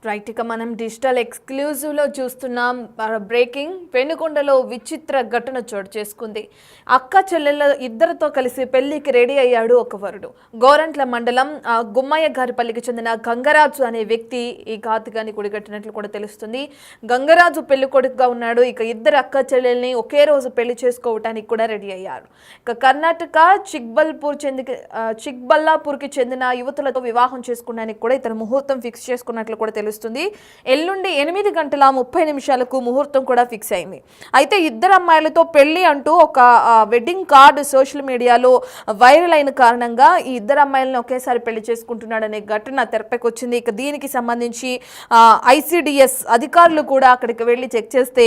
Right, ఇక మనం digital ఎక్స్క్లూజివ్లో చూస్తున్నాం. బ్రేకింగ్ పెనుకొండలో విచిత్ర ఘటన చోటు చేసుకుంది. అక్క చెల్లెళ్ళ ఇద్దరితో కలిసి పెళ్లికి రెడీ అయ్యాడు ఒక వరుడు. గోరంట్ల మండలం గుమ్మయ్య గారిపల్లికి చెందిన గంగరాజు అనే వ్యక్తి ఈ ఘాతుకాన్ని కుడిగట్టినట్లు కూడా తెలుస్తుంది. గంగరాజు పెళ్లి కొడుకుగా ఉన్నాడు. ఇక ఇద్దరు అక్క చెల్లెల్ని ఒకే రోజు పెళ్లి చేసుకోవటానికి కూడా రెడీ అయ్యారు. ఇక కర్ణాటక చిక్బల్లాపూర్కి చెందిన యువతులతో వివాహం చేసుకోవడానికి కూడా ఇతను ముహూర్తం ఫిక్స్ చేసుకున్నట్లు కూడా తెలుస్తుంది. ఎల్లుండి 8:30 ముహూర్తం కూడా ఫిక్స్ అయింది. అయితే ఇద్దరు అమ్మాయిలతో పెళ్లి అంటూ ఒక వెడ్డింగ్ కార్డు సోషల్ మీడియాలో వైరల్ అయిన కారణంగా ఈ ఇద్దరు అమ్మాయిలను ఒకేసారి పెళ్లి చేసుకుంటున్నాడనే ఘటన తెరపైకి వచ్చింది. ఇక దీనికి సంబంధించి ICDS అధికారులు కూడా అక్కడికి వెళ్ళి చెక్ చేస్తే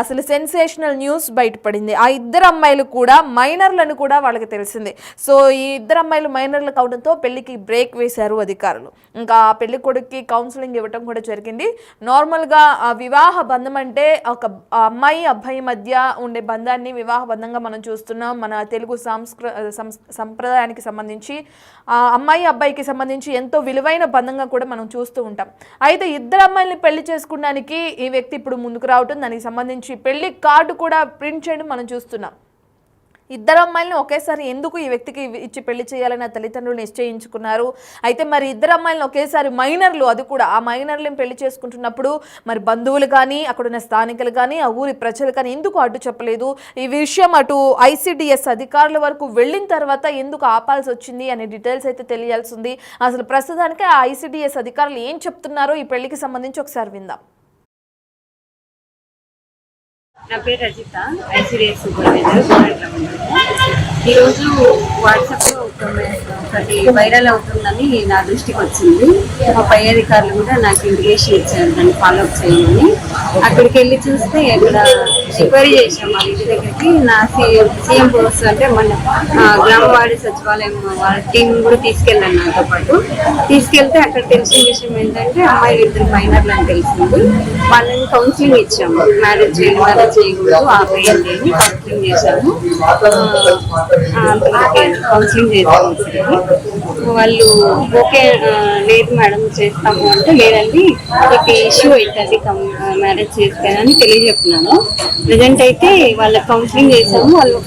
అసలు సెన్సేషనల్ న్యూస్ బయటపడింది. ఆ ఇద్దరు అమ్మాయిలు కూడా మైనర్లను కూడా వాళ్ళకి తెలిసింది. సో ఈ ఇద్దరు అమ్మాయిలు మైనర్లు కావడంతో పెళ్లికి బ్రేక్ వేశారు అధికారులు. ఇంకా పెళ్లి కొడుకుకి కౌన్సిలింగ్ ఇవ్వటం కూడా జరిగింది. నార్మల్గా వివాహ బంధం అంటే ఒక అమ్మాయి అబ్బాయి మధ్య ఉండే బంధాన్ని వివాహ బంధంగా మనం చూస్తున్నాం. మన తెలుగు సంప్రదాయానికి సంబంధించి అమ్మాయి అబ్బాయికి సంబంధించి ఎంతో విలువైన బంధంగా కూడా మనం చూస్తూ ఉంటాం. అయితే ఇద్దరు అమ్మాయిల్ని పెళ్లి చేసుకోవడానికి ఈ వ్యక్తి ఇప్పుడు ముందుకు రావటం, దానికి సంబంధించి పెళ్లి కార్డు కూడా ప్రింట్ చేయడం మనం చూస్తున్నాం. ఇద్దరు అమ్మాయిలను ఒకేసారి ఎందుకు ఈ వ్యక్తికి ఇచ్చి పెళ్లి చేయాలని తల్లిదండ్రులు నిశ్చయించుకున్నారు. అయితే మరి ఇద్దరు అమ్మాయిలను ఒకేసారి మైనర్లు, అది కూడా ఆ మైనర్లను పెళ్లి చేసుకుంటున్నప్పుడు మరి బంధువులు కానీ అక్కడున్న స్థానికులు కానీ ఆ ఊరి ప్రజలు కానీ ఎందుకు అడ్డు చెప్పలేదు? ఈ విషయం అటు ICDS అధికారుల వరకు వెళ్ళిన తర్వాత ఎందుకు ఆపాల్సి వచ్చింది అనే డీటెయిల్స్ అయితే తెలియాల్సి ఉంది. అసలు ప్రస్తుతానికి ఆ ICDS అధికారులు ఏం చెప్తున్నారో ఈ పెళ్లికి సంబంధించి ఒకసారి విందాం. నా పేరు రజిత, ICDS సూపర్వైజర్. ఈరోజు వాట్సాప్లో ఒకటి వైరల్ అవుతుందని నా దృష్టికి వచ్చింది. మా పై అధికారులు కూడా నాకు ఇండికేషన్ ఇచ్చారు దాన్ని ఫాలోఅప్ చేయమని. అక్కడికి వెళ్ళి చూస్తే ఇక్కడ ఎంక్వైరీ చేసాం మా ఇంటి దగ్గరికి. నా సీఎం పోస్ట్ అంటే మన గ్రామవాడి సచివాలయం వాళ్ళ టీం కూడా తీసుకెళ్ళాను నాతో పాటు. తీసుకెళ్తే అక్కడ తెలిసిన విషయం ఏంటంటే అమ్మాయిలు ఇద్దరు మైనర్లు అని తెలిసింది. వాళ్ళని కౌన్సిలింగ్ ఇచ్చాము. మ్యారేజ్ చేయకూడదు, ఆపేయండి అని కౌన్సిలింగ్ చేశాము. కౌన్సిలింగ్ చేశాము. వాళ్ళు ఓకే లేదు మేడం చేస్తాము అంటే, లేదండి ఒక ఇష్యూ అవుతుంది మ్యారేజ్ చేస్తానని తెలియజెప్పినాను. ప్రజెంట్ అయితే వాళ్ళ కౌన్సిలింగ్ చేసాము. వాళ్ళు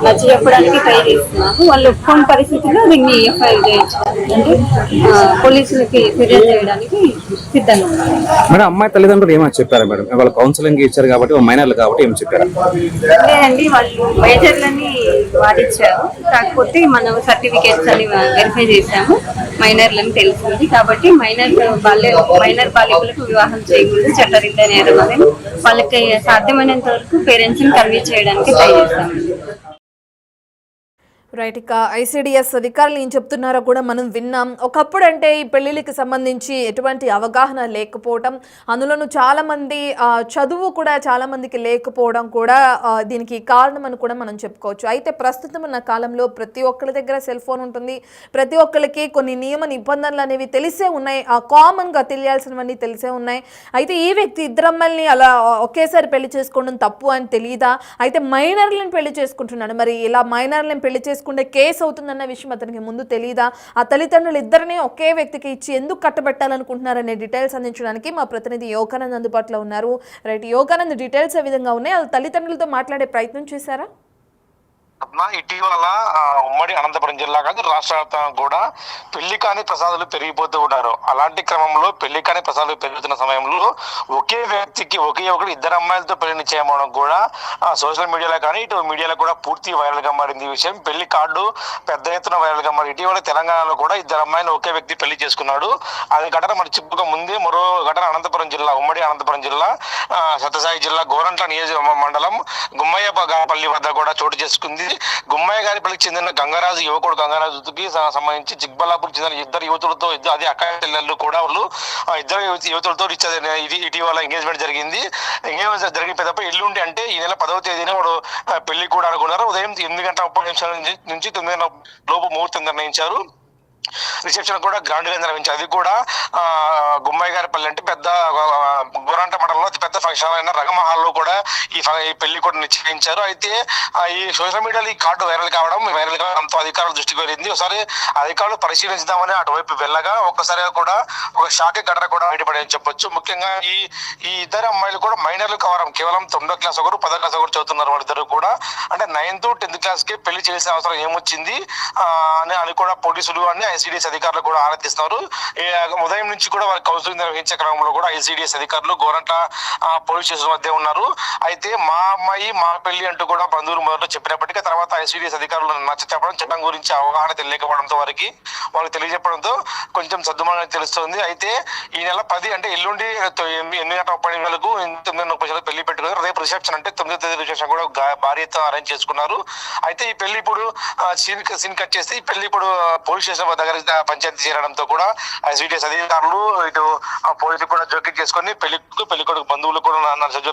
నచ్చ చెప్పడానికి ట్రై చేస్తున్నాము. వాళ్ళు ఒప్పుకోని పరిస్థితుల్లో దీన్ని FIR చేయొచ్చు అంటే పోలీసులకి ఫిర్యాదు చేయడానికి సిద్ధంగా ఉన్నారు. మేడం, అమ్మాయి తల్లిదండ్రులు ఏమని చెప్పారు మేడం? వాళ్ళు కౌన్సిలింగ్ ఇచ్చారు కాబట్టి మైనర్లు కాబట్టి ఏం చెప్పారు? లేదండి, వాళ్ళు మేజర్లని వాడిచ్చారు. కాకపోతే మనం సర్టిఫికేట్స్ అని వెరిఫై చేశాము. మైనర్లని తెలిసింది కాబట్టి మైనర్ బాలికలకు వివాహం చేయకూడదు, చట్టరీత్యా నేరం అనేది వాళ్ళకి సాధ్యమైనంత వరకు పేరెంట్స్ని కన్విన్స్ చేయడానికి ట్రై చేస్తాము. రైట్, ఇక ICDS అధికారులు ఏం చెప్తున్నారో కూడా మనం విన్నాం. ఒకప్పుడు అంటే ఈ పెళ్లిళ్ళకి సంబంధించి ఎటువంటి అవగాహన లేకపోవడం, అందులోనూ చాలామంది చదువు కూడా చాలామందికి లేకపోవడం కూడా దీనికి కారణం అని కూడా మనం చెప్పుకోవచ్చు. అయితే ప్రస్తుతం ఉన్న కాలంలో ప్రతి ఒక్కరి దగ్గర సెల్ ఫోన్ ఉంటుంది. ప్రతి ఒక్కరికి కొన్ని నియమ నిబంధనలు అనేవి తెలిసే ఉన్నాయి, కామన్గా తెలియాల్సినవన్నీ తెలిసే ఉన్నాయి. అయితే ఈ వ్యక్తి ఇద్దరు అమ్మాయిల్ని అలా ఒకేసారి పెళ్లి చేసుకోవడం తప్పు అని తెలియదా? అయితే మైనర్లను పెళ్లి చేసుకుంటున్నాడు. మరి ఇలా మైనర్లను పెళ్లి చేసుకుంటే కేసు అవుతుందన్న విషయం అతనికి ముందు తెలియదా? ఆ తల్లిదండ్రులు ఇద్దరిని ఒకే వ్యక్తికి ఇచ్చి ఎందుకు కట్టబెట్టాలనుకుంటున్నారనే డీటెయిల్స్ అందించడానికి మా ప్రతినిధి యోగానంద్ అందుబాటులో ఉన్నారు. రైట్ యోగానంద్, డీటెయిల్స్ ఏ విధంగా ఉన్నాయి? వాళ్ళ తల్లిదండ్రులతో మాట్లాడే ప్రయత్నం చేశారా? ఇటీవల ఉమ్మడి అనంతపురం జిల్లా కాదు రాష్ట్ర వ్యాప్తంగా కూడా పెళ్లి కాని ప్రసాదాలు పెరిగిపోతూ ఉన్నారు. అలాంటి క్రమంలో పెళ్లి కాని ప్రసాదాలు పెరుగుతున్న సమయంలో ఒకే వ్యక్తికి ఒకటి ఇద్దరు అమ్మాయిలతో పెళ్లి చేయడం కూడా సోషల్ మీడియాలో కానీ ఇటు మీడియాలో కూడా పూర్తి వైరల్ గా మారింది. ఈ విషయం పెళ్లి కార్డు పెద్ద ఎత్తున వైరల్ గా మారి ఇటీవల తెలంగాణలో కూడా ఇద్దరు అమ్మాయిలు ఒకే వ్యక్తి పెళ్లి చేసుకున్నాడు. అది ఘటన మరి చెప్పుక ముందే మరో ఘటన అనంతపురం జిల్లా ఉమ్మడి అనంతపురం జిల్లా సత్యసాయి జిల్లా గోరంట్ల నియోజక మండలం గుమ్మయ్య పల్లి వద్ద కూడా చోటు చేసుకుంది. గుమ్మయ్య గారిపల్లికి చెందిన గంగరాజు యువకుడు గంగరాజుకి సంబంధించి చిక్బల్లాపూర్ చెందిన ఇద్దరు యువతులతో అది అక్క చెల్లెళ్ళు కూడా వాళ్ళు ఇద్దరు యువతులతో ఇటీవల ఎంగేజ్మెంట్ జరిగింది. ఎంగేజ్మెంట్ జరిగిన పెద్ద ఎల్లుండి అంటే ఈ నెల 10వ తేదీన వాడు పెళ్లి కూడా అనుకున్నారు. ఉదయం 8:30 నుంచి 9 లోపు ముహూర్తం నిర్ణయించారు. రిసెప్షన్ కూడా గ్రాండ్ గా నిర్వహించారు. అది కూడా గుమ్మాయి గారి పల్లి అంటే పెద్ద గోరంట మండలంలో అతి పెద్ద ఫంక్షన్ అయిన రంగమహాల్లో కూడా ఈ పెళ్లి కూడా నిశ్చయించారు. అయితే ఈ సోషల్ మీడియాలో ఈ కార్డు వైరల్ కావడంతో అధికారుల దృష్టికి వెళ్ళింది. ఒకసారి అధికారులు పరిశీలించుదామని అటువైపు వెళ్ళగా ఒక్కసారిగా కూడా ఒక షాక్ ఘటన కూడా బయటపడని చెప్పొచ్చు. ముఖ్యంగా ఈ ఇద్దరు అమ్మాయిలు కూడా మైనర్లు కావడం, కేవలం 9వ క్లాస్ ఒకరు 10వ క్లాస్ ఒకరు చదువుతున్నారు. వాళ్ళిద్దరు కూడా అంటే 9th 10th క్లాస్ కి పెళ్లి చేసే అవసరం ఏమొచ్చింది అని కూడా పోలీసులు అని ఐసిడిఎస్ అధికారులు కూడా ఆరాధిస్తున్నారు. ఉదయం నుంచి కూడా వారి కౌన్సిలింగ్ నిర్వహించే క్రమంలో కూడా ఐసిడిఎస్ అధికారులు గోరంట్ల పోలీస్ స్టేషన్ మధ్య ఉన్నారు. అయితే మా అమ్మాయి మా పెళ్లి అంటూ కూడా బంధువులు మొదట చెప్పినప్పటికీ తర్వాత ఐసిడిఎస్ అధికారులు నచ్చ చెప్పడం, చట్టం గురించి అవగాహన తెలియకపోవడంతో వాళ్ళకి తెలియజెప్పడంతో కొంచెం సద్దుమణంగా తెలుస్తుంది. అయితే ఈ నెల 10 అంటే ఎల్లుండి 8:30 9:30 పెళ్లి పెట్టుకున్నారు. రేపు రిసెప్షన్ అంటే 9వ తేదీ రిసెప్షన్ కూడా భారీ ఎత్తున అరేంజ్ చేసుకున్నారు. అయితే ఈ పెళ్లి ఇప్పుడు సీన్ కట్ చేస్తే ఈ పెళ్లి ఇప్పుడు పోలీస్ స్టేషన్ దగ్గర పంచాయతీ చేరడంతో కూడా ఐసిడిఎస్ అధికారులు ఇటు పోలీసులు కూడా జోక్యం చేసుకుని పెళ్లికొడుకు బంధువులు కూడా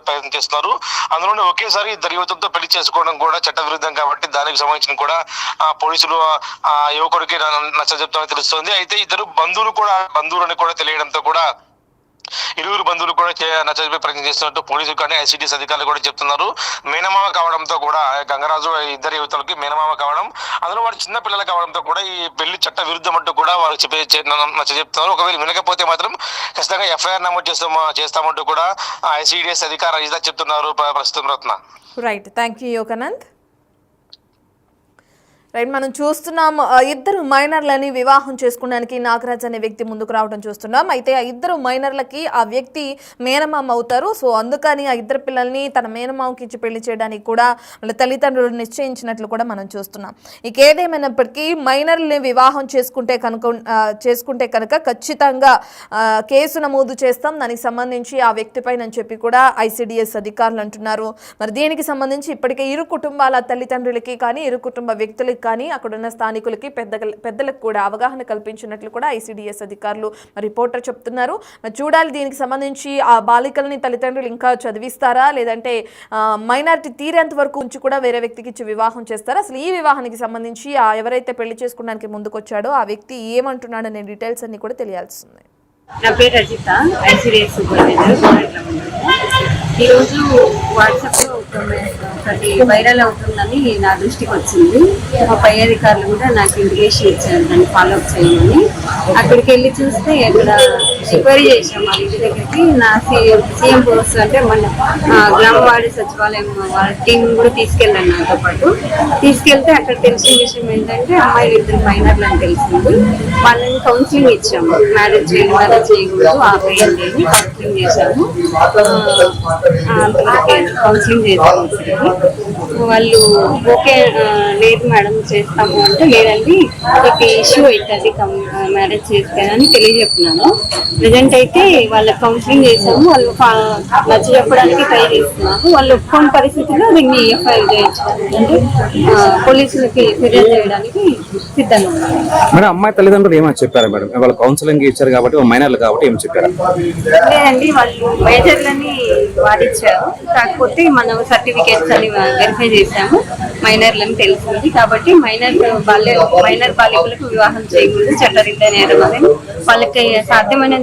ప్రయత్నం చేస్తున్నారు. అందులోనే ఒకేసారి ఇద్దరు యువతులతో పెళ్లి చేసుకోవడం కూడా చట్ట విరుద్ధం కాబట్టి దానికి సంబంధించిన కూడా పోలీసులు యువకుడికి నచ్చజెప్తామని తెలుస్తుంది. అయితే ఇద్దరు బంధువులని కూడా తెలియడంతో కూడా ఇరువురు బంధువులు కూడా నచ్చజెప్పే ప్రయత్నం చేస్తున్నట్టు పోలీసులు కానీ ఐసిడిఎస్ అధికారులు కూడా చెప్తున్నారు. మేనమామ కావడంతో కూడా గంగరాజు ఇద్దరు యువతలకి మేనమామ కావడం, అందులో వారు చిన్న పిల్లలు కావడంతో కూడా ఈ పెళ్లి చట్ట విరుద్ధం అంటూ కూడా వాళ్ళు నచ్చజెప్తున్నారు. ఒకవేళ వినకపోతే మాత్రం ఖచ్చితంగా ఎఫ్ఐఆర్ నమోదు చేస్తామంటూ కూడా ఐసిడిఎస్ అధికారులు ఇదా చెప్తున్నారు. ప్రస్తుతం Ratna. Right, thank you Yoganand. Right, మనం చూస్తున్నాం ఇద్దరు మైనర్లని వివాహం చేసుకోవడానికి నాగరాజ్ అనే వ్యక్తి ముందుకు రావడం చూస్తున్నాం. అయితే ఆ ఇద్దరు మైనర్లకి ఆ వ్యక్తి మేనమామ అవుతారు. సో అందుకని ఆ ఇద్దరు పిల్లల్ని తన మేనమామకి ఇచ్చి పెళ్లి చేయడానికి కూడా వాళ్ళ తల్లిదండ్రులు నిశ్చయించినట్లు కూడా మనం చూస్తున్నాం. ఇక ఏదేమైనప్పటికీ మైనర్ని వివాహం చేసుకుంటే కనుక ఖచ్చితంగా కేసు నమోదు చేస్తాం దానికి సంబంధించి ఆ వ్యక్తిపైన చెప్పి కూడా ఐసిడిఎస్ అధికారులు అంటున్నారు. మరి దీనికి సంబంధించి ఇప్పటికే ఇరు కుటుంబాల తల్లిదండ్రులకి కానీ ఇరు కుటుంబ వ్యక్తులకి కానీ అక్కడున్న స్థానికులకి పెద్దలకు కూడా అవగాహన కల్పించినట్లు కూడా ఐసిడిఎస్ అధికారులు రిపోర్టర్ చెప్తున్నారు. చూడాలి దీనికి సంబంధించి ఆ బాలికల్ని తల్లిదండ్రులు ఇంకా చదివిస్తారా, లేదంటే మైనారిటీ తీరేంత వరకు ఉంచి కూడా వేరే వ్యక్తికి ఇచ్చి వివాహం చేస్తారా, అసలు ఈ వివాహానికి సంబంధించి ఎవరైతే పెళ్లి చేసుకోవడానికి ముందుకొచ్చాడో ఆ వ్యక్తి ఏమంటున్నాడు అనే డీటెయిల్స్ అన్ని కూడా తెలియాల్సింది. నా పేరు రజిత, ఐసిడిఎస్ సూపర్వైజర్. ఈరోజు వాట్సాప్లో ఒకటి వైరల్ అవుతుందని నా దృష్టికి వచ్చింది. మా పై అధికారులు కూడా నాకు ఇండికేషన్ ఇచ్చారు దాన్ని ఫాలోఅప్ చేయమని. అక్కడికి వెళ్ళి చూస్తే ఇక్కడ ఎంక్వైరీ చేసాం మా ఇంటి దగ్గరికి. నా సీఎం పోస్ట్ అంటే మన గ్రామవాడి సచివాలయం వాళ్ళ టీం కూడా తీసుకెళ్ళాను నాతో పాటు. తీసుకెళ్తే అక్కడ తెలిసిన విషయం ఏంటంటే అమ్మాయిలు ఇద్దరు మైనర్లు అని తెలిసింది. వాళ్ళని కౌన్సిలింగ్ ఇచ్చాము, మ్యారేజ్ చేయకూడదు ఆపేయండి అని కౌన్సిలింగ్ చేశాము. కౌన్సిలింగ్ చేశాము. వాళ్ళు ఓకే లేదు మేడం చేస్తాము అంటే లేదండి మీకు ఇష్యూ అవుతుంది మ్యారేజ్ చేస్తే అని తెలియజెప్తున్నాను. ప్రజెంట్ అయితే వాళ్ళ కౌన్సిలింగ్ చేసాము, వాళ్ళు నచ్చ చెప్పడానికి ట్రై చేస్తున్నారు. వాళ్ళు ఒప్పుకోని పరిస్థితుల్లో దీన్ని ఎఫ్ఐఆర్ చేయొచ్చు అంటే పోలీసులకి ఫిర్యాదు చేయడానికి సిద్ధంగా ఉన్నారు. మేడం అమ్మాయి తల్లిదండ్రులు ఏమని చెప్పారు మేడం? వాళ్ళు కౌన్సిలింగ్ ఇచ్చారు కాబట్టి మైనర్లు కాబట్టి ఏం చెప్పారు? లేదండి, వాళ్ళు మేజర్లని వాడిచ్చారు, కాకపోతే మనం సర్టిఫికేట్స్ అని వెరిఫై చేసాము, మైనర్లని తెలిసింది. కాబట్టి మైనర్ బాలికలకు వివాహం చేయకూడదు, చట్టరీత్యా నేరం అని వాళ్ళకి సాధ్యమైన